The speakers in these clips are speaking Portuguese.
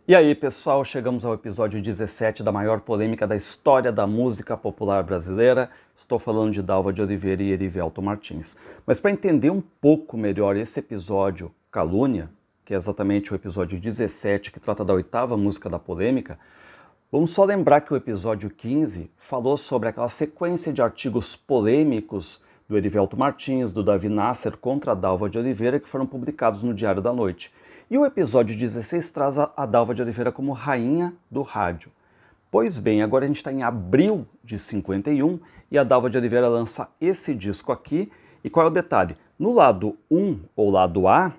E aí, pessoal, chegamos ao episódio 17 da maior polêmica da história da música popular brasileira. Estou falando de Dalva de Oliveira e Erivelto Martins. Mas para entender um pouco melhor esse episódio Calúnia, que é exatamente o episódio 17, que trata da oitava música da polêmica, vamos só lembrar que o episódio 15 falou sobre aquela sequência de artigos polêmicos do Erivelto Martins, do Davi Nasser contra a Dalva de Oliveira, que foram publicados no Diário da Noite. E o episódio 16 traz a Dalva de Oliveira como rainha do rádio. Pois bem, agora a gente está em abril de 51 e a Dalva de Oliveira lança esse disco aqui. E qual é o detalhe? No lado 1, ou lado A,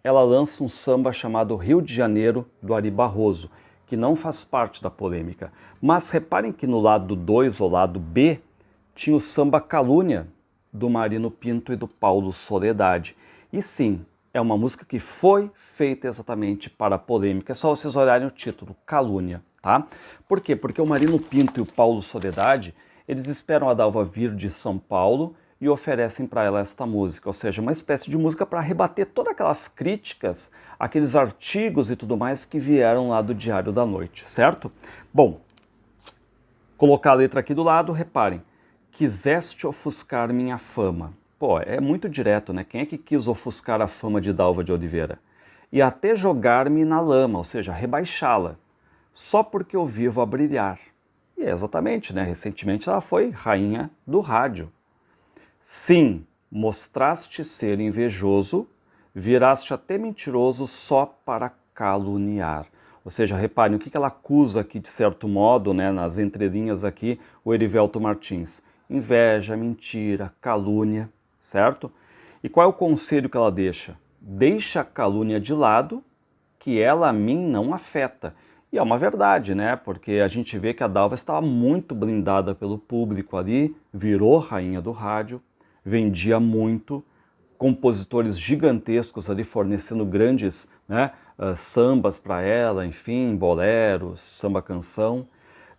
ela lança um samba chamado Rio de Janeiro, do Ari Barroso, que não faz parte da polêmica. Mas reparem que no lado 2, ou lado B, tinha o samba Calúnia, do Marino Pinto e do Paulo Soledade. E sim, é uma música que foi feita exatamente para a polêmica. É só vocês olharem o título, Calúnia, tá? Por quê? Porque o Marino Pinto e o Paulo Soledade, eles esperam a Dalva vir de São Paulo e oferecem para ela esta música, ou seja, uma espécie de música para rebater todas aquelas críticas, aqueles artigos e tudo mais que vieram lá do Diário da Noite, certo? Bom, colocar a letra aqui do lado, reparem. Quiseste ofuscar minha fama. Pô, é muito direto, né? Quem é que quis ofuscar a fama de Dalva de Oliveira? E até jogar-me na lama, ou seja, rebaixá-la, só porque eu vivo a brilhar. E é exatamente, né? Recentemente ela foi rainha do rádio. Sim, mostraste ser invejoso, viraste até mentiroso só para caluniar. Ou seja, reparem o que ela acusa aqui, de certo modo, né, nas entrelinhas aqui, o Erivelto Martins. Inveja, mentira, calúnia, certo? E qual é o conselho que ela deixa? Deixa a calúnia de lado, que ela a mim não afeta. E é uma verdade, né? Porque a gente vê que a Dalva estava muito blindada pelo público ali, virou rainha do rádio, vendia muito, compositores gigantescos ali fornecendo grandes, né, sambas para ela, enfim, boleros, samba-canção.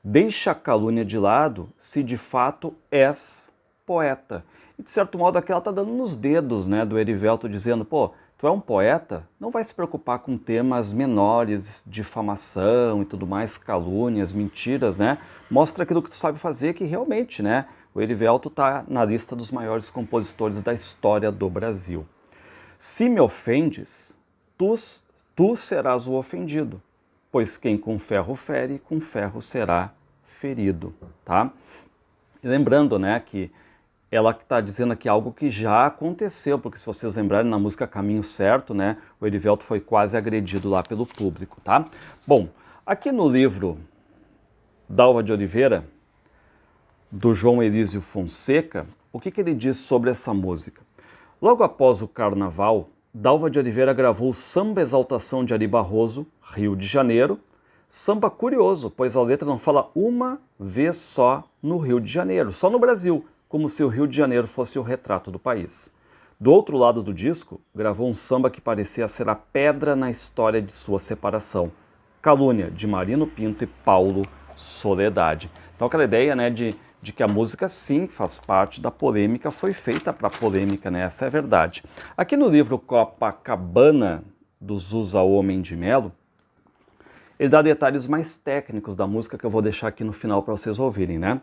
Deixa a calúnia de lado se de fato és poeta. E de certo modo aqui ela está dando nos dedos, né, do Erivelto, dizendo, pô, tu é um poeta, não vai se preocupar com temas menores, difamação e tudo mais, calúnias, mentiras, né? Mostra aquilo que tu sabe fazer, que realmente, né, o Erivelto está na lista dos maiores compositores da história do Brasil. Se me ofendes, tu serás o ofendido, pois quem com ferro fere, com ferro será ferido, tá? E lembrando, né, que ela está dizendo aqui algo que já aconteceu, porque se vocês lembrarem na música Caminho Certo, né, o Erivelto foi quase agredido lá pelo público, tá? Bom, aqui no livro Dalva de Oliveira, do João Elísio Fonseca, o que ele diz sobre essa música? Logo após o Carnaval, Dalva de Oliveira gravou Samba Exaltação de Ari Barroso, Rio de Janeiro. Samba curioso, pois a letra não fala uma vez só no Rio de Janeiro, só no Brasil, como se o Rio de Janeiro fosse o retrato do país. Do outro lado do disco, gravou um samba que parecia ser a pedra na história de sua separação, Calúnia, de Marino Pinto e Paulo Soledade. Então aquela ideia, né, de que a música sim faz parte da polêmica, foi feita para polêmica, né? Essa é a verdade. Aqui no livro Copacabana, do Zusa Homem de Melo, ele dá detalhes mais técnicos da música que eu vou deixar aqui no final para vocês ouvirem, né?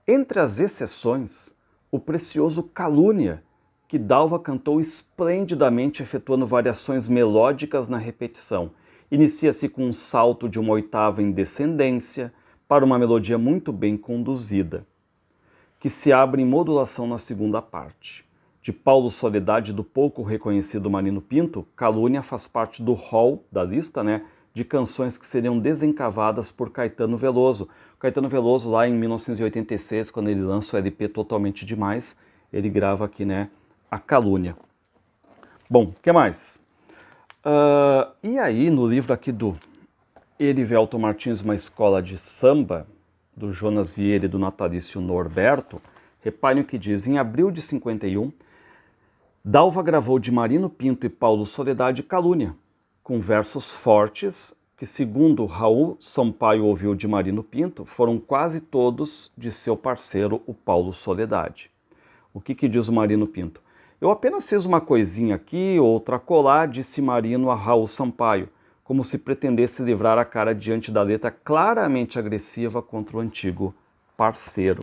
Entre as exceções, o precioso Calúnia, que Dalva cantou esplendidamente, efetuando variações melódicas na repetição. Inicia-se com um salto de uma oitava em descendência para uma melodia muito bem conduzida, que se abre em modulação na segunda parte. De Paulo Soledade, do pouco reconhecido Marino Pinto, Calúnia faz parte do hall da lista, né, de canções que seriam desencavadas por Caetano Veloso. Caetano Veloso, lá em 1986, quando ele lança o LP Totalmente Demais, ele grava aqui, né, a Calúnia. Bom, o que mais? E aí, no livro aqui do Erivelto Martins, Uma Escola de Samba, do Jonas Vieira e do Natalício Norberto, reparem o que diz. Em abril de 51, Dalva gravou de Marino Pinto e Paulo Soledade Calúnia, com versos fortes que, segundo Raul Sampaio ouviu de Marino Pinto, foram quase todos de seu parceiro, o Paulo Soledade. O que diz o Marino Pinto? Eu apenas fiz uma coisinha aqui, outra colar, disse Marino a Raul Sampaio. como se pretendesse livrar a cara diante da letra claramente agressiva contra o antigo parceiro.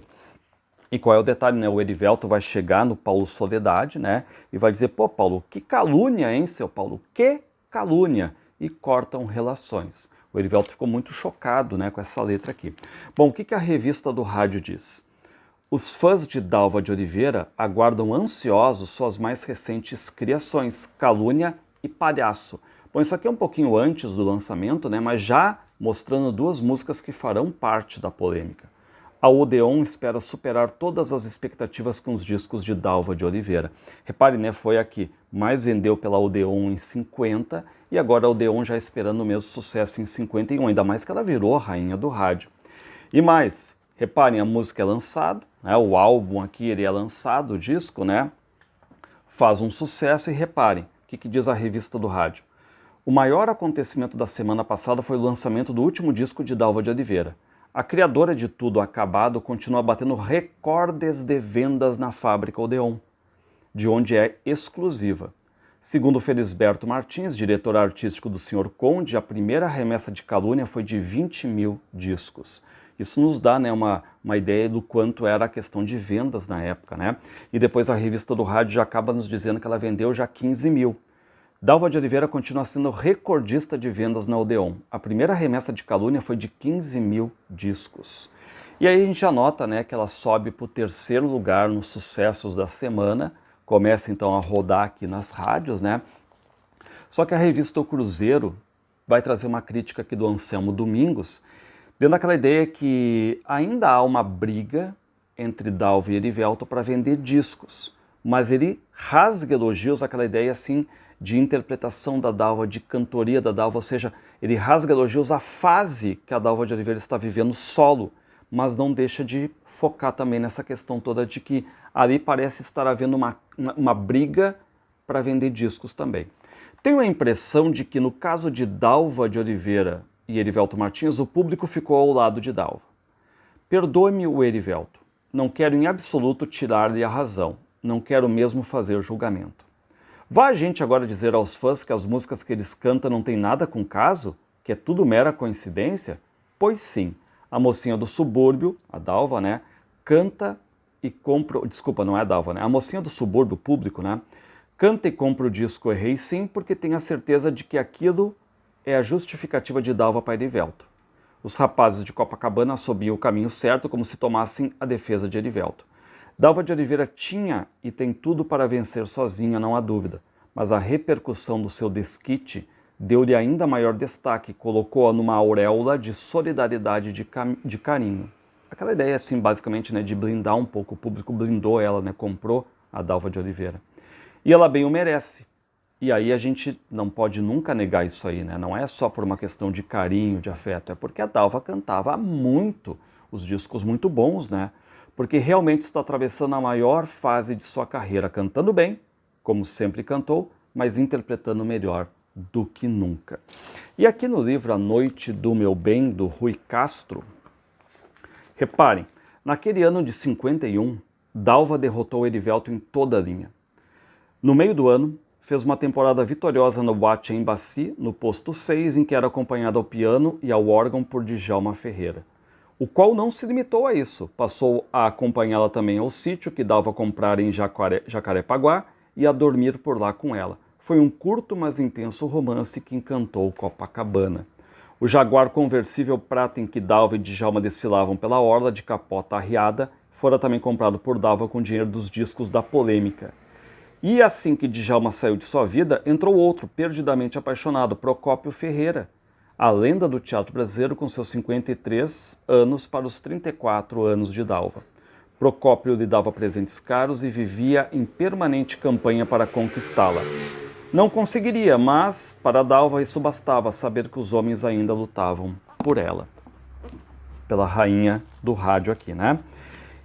E qual é o detalhe, né? O Erivelto vai chegar no Paulo Soledade, né? E vai dizer, pô, Paulo, que calúnia, hein, seu Paulo? Que calúnia! E cortam relações. O Erivelto ficou muito chocado, né, com essa letra aqui. Bom, o que a revista do rádio diz? Os fãs de Dalva de Oliveira aguardam ansiosos suas mais recentes criações, Calúnia e Palhaço. Bom, isso aqui é um pouquinho antes do lançamento, né, mas já mostrando duas músicas que farão parte da polêmica. A Odeon espera superar todas as expectativas com os discos de Dalva de Oliveira. Repare, né, foi a que mais vendeu pela Odeon em 50 e agora a Odeon já esperando o mesmo sucesso em 51, ainda mais que ela virou a rainha do rádio. E mais, reparem, a música é lançada, né, o álbum aqui ele é lançado, o disco, né, faz um sucesso e reparem, o que diz a revista do rádio? O maior acontecimento da semana passada foi o lançamento do último disco de Dalva de Oliveira. A criadora de Tudo Acabado continua batendo recordes de vendas na fábrica Odeon, de onde é exclusiva. Segundo Felisberto Martins, diretor artístico do Sr. Conde, a primeira remessa de Calúnia foi de 20 mil discos. Isso nos dá, né, uma ideia do quanto era a questão de vendas na época, né? E depois a revista do rádio já acaba nos dizendo que ela vendeu já 15 mil. Dalva de Oliveira continua sendo recordista de vendas na Odeon. A primeira remessa de Calúnia foi de 15 mil discos. E aí a gente já nota, né, que ela sobe para o terceiro lugar nos sucessos da semana, começa então a rodar aqui nas rádios, né? Só que a revista O Cruzeiro vai trazer uma crítica aqui do Anselmo Domingos, dando aquela ideia que ainda há uma briga entre Dalva e Erivelto para vender discos, mas ele rasga elogios àquela ideia assim de interpretação da Dalva, de cantoria da Dalva, ou seja, ele rasga elogios à fase que a Dalva de Oliveira está vivendo solo, mas não deixa de focar também nessa questão toda de que ali parece estar havendo uma briga para vender discos também. Tenho a impressão de que no caso de Dalva de Oliveira e Erivelto Martins, o público ficou ao lado de Dalva. Perdoe-me o Erivelto, não quero em absoluto tirar-lhe a razão, não quero mesmo fazer julgamento. Vai a gente agora dizer aos fãs que as músicas que eles cantam não tem nada com caso? Que é tudo mera coincidência? Pois sim, a mocinha do subúrbio, a Dalva, né, canta e compra... Desculpa, não é a Dalva, né? A mocinha do subúrbio público, né, canta e compra o disco Errei Sim porque tem a certeza de que aquilo é a justificativa de Dalva para Erivelto. Os rapazes de Copacabana assobiam o caminho certo como se tomassem a defesa de Erivelto. Dalva de Oliveira tinha e tem tudo para vencer sozinha, não há dúvida, mas a repercussão do seu desquite deu-lhe ainda maior destaque, colocou-a numa auréola de solidariedade e de carinho. Aquela ideia, assim, basicamente, né, de blindar um pouco, o público blindou ela, né, comprou a Dalva de Oliveira. E ela bem o merece. E aí a gente não pode nunca negar isso aí, né? Não é só por uma questão de carinho, de afeto, é porque a Dalva cantava muito, os discos muito bons, né? Porque realmente está atravessando a maior fase de sua carreira, cantando bem, como sempre cantou, mas interpretando melhor do que nunca. E aqui no livro A Noite do Meu Bem, do Rui Castro, reparem, naquele ano de 51, Dalva derrotou Erivelto em toda a linha. No meio do ano, fez uma temporada vitoriosa no Boate Embassy, no posto 6, em que era acompanhada ao piano e ao órgão por Djalma Ferreira, o qual não se limitou a isso, passou a acompanhá-la também ao sítio que dava a comprar em Jacarepaguá e a dormir por lá com ela. Foi um curto, mas intenso romance que encantou Copacabana. O Jaguar conversível prata em que Dalva e Djalma desfilavam pela orla de capota arriada fora também comprado por Dalva com dinheiro dos discos da polêmica. E assim que Djalma saiu de sua vida, entrou outro, perdidamente apaixonado, Procópio Ferreira, a lenda do teatro brasileiro com seus 53 anos para os 34 anos de Dalva. Procópio lhe dava presentes caros e vivia em permanente campanha para conquistá-la. Não conseguiria, mas para Dalva isso bastava, saber que os homens ainda lutavam por ela. Pela rainha do rádio aqui, né?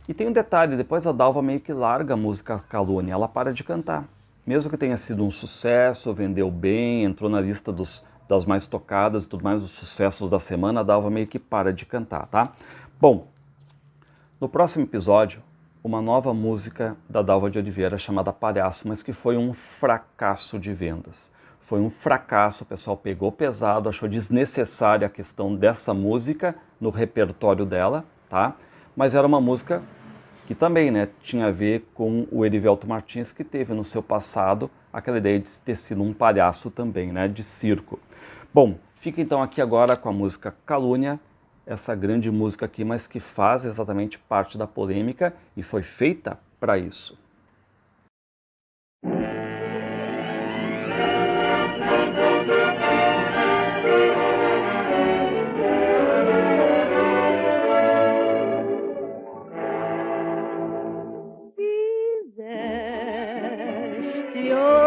E tem um detalhe, depois a Dalva meio que larga a música Calúnia, ela para de cantar. Mesmo que tenha sido um sucesso, vendeu bem, entrou na lista das mais tocadas e tudo mais, os sucessos da semana, a Dalva meio que para de cantar, tá? Bom, no próximo episódio, uma nova música da Dalva de Oliveira chamada Palhaço, mas que foi um fracasso de vendas. foi um fracasso, o pessoal pegou pesado, achou desnecessária a questão dessa música no repertório dela, tá? Mas era uma música que também, né, tinha a ver com o Erivelto Martins, que teve no seu passado aquela ideia de ter sido um palhaço também, né, de circo. Bom, fica então aqui agora com a música Calúnia, essa grande música aqui, mas que faz exatamente parte da polêmica e foi feita para isso.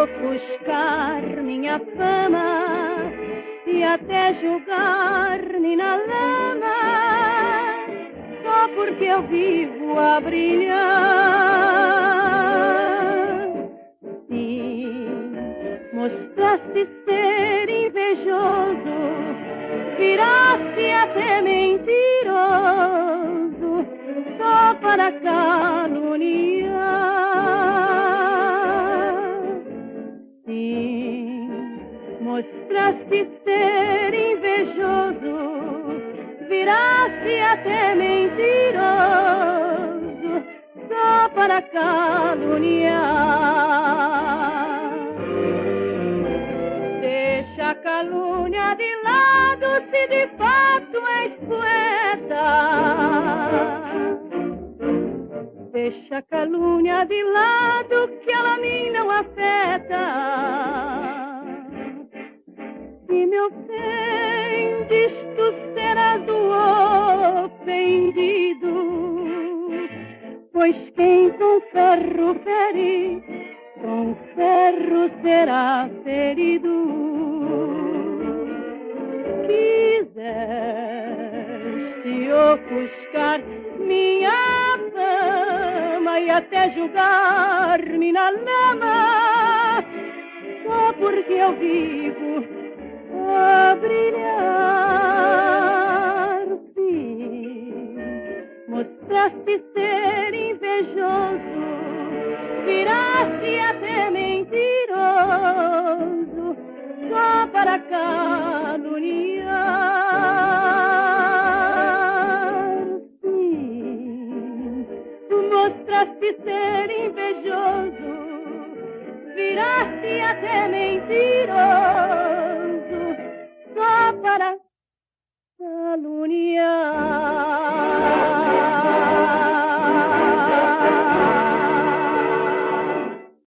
Ofuscar minha fama e até julgar-me na lama, só porque eu vivo a brilhar. Sim, mostraste ser invejoso, viraste até mentiroso, só para caluniar. Mostraste ser invejoso, viraste até mentiroso, só para caluniar. Deixa a calúnia de lado se de fato és poeta. Deixa a calúnia de lado que ela a mim não afeta. Se me ofendes, tu serás o ofendido, pois quem com ferro fere, com ferro será ferido. Quiseste ofuscar minha fama e até julgar-me na lama, só porque eu vivo a brilhar. Sim, mostraste ser invejoso, viraste até mentiroso, só para caluniar. Sim, mostraste ser invejoso, viraste até mentiroso, só para caluniar.